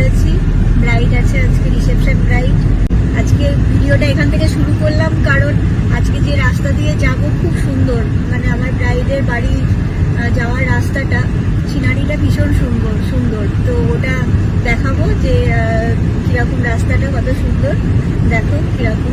করেছি। ব্রাইড আছে আজকে, রিসেপশন ব্রাইড। আজকে ভিডিওটা এখান থেকে শুরু করলাম কারণ আজকে যে রাস্তা দিয়ে যাব খুব সুন্দর, মানে আমার ব্রাইডের বাড়ি যাওয়ার রাস্তাটা, সিনারিটা ভীষণ সুন্দর সুন্দর। তো ওটা দেখাবো যে কিরকম রাস্তাটা, কত সুন্দর, দেখো কিরকম।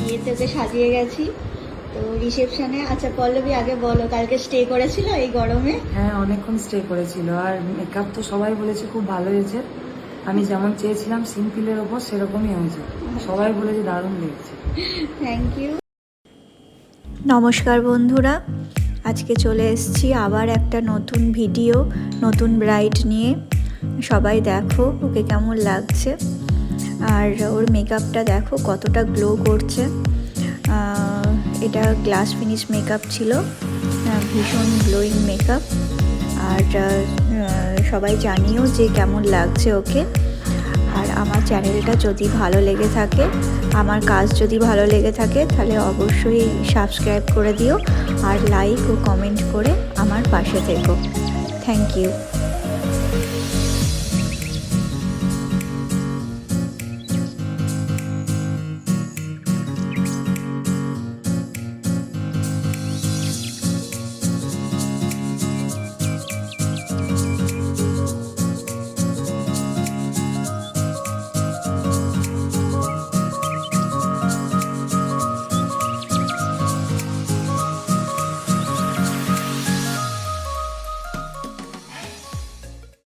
বিয়েতে সাজিয়ে গেছি তো রিসেপশনে। আচ্ছা পল্লবী, আগে বলো, কালকে স্টে করেছিল এই গরমে? হ্যাঁ, অনেকক্ষণ স্টে করেছিল। আর মেকআপ তো সবাই বলেছে খুব ভালো হয়েছে। আমি যেমন চেয়েছিলাম সিম্পলের ওপর সেরকমই হয়েছে, সবাই বলেছে দারুণ লেগেছে। Thank you. নমস্কার বন্ধুরা, আজকে চলে এসেছি আবার একটা নতুন ভিডিও, নতুন ব্রাইড নিয়ে। সবাই দেখো ওকে কেমন লাগছে, আর ওর মেকআপটা দেখো কতটা গ্লো করছে। এটা গ্লাস ফিনিশ মেকআপ ছিল, ভীষণ গ্লোয়িং মেকআপ। আর সবাই জানিও যে কেমন লাগছে ওকে। আর আমার চ্যানেলটা যদি ভালো লেগে থাকে, আমার কাজ যদি ভালো লেগে থাকে, তাহলে অবশ্যই সাবস্ক্রাইব করে দিও আর লাইক ও কমেন্ট করে আমার পাশে থেকো। Thank you.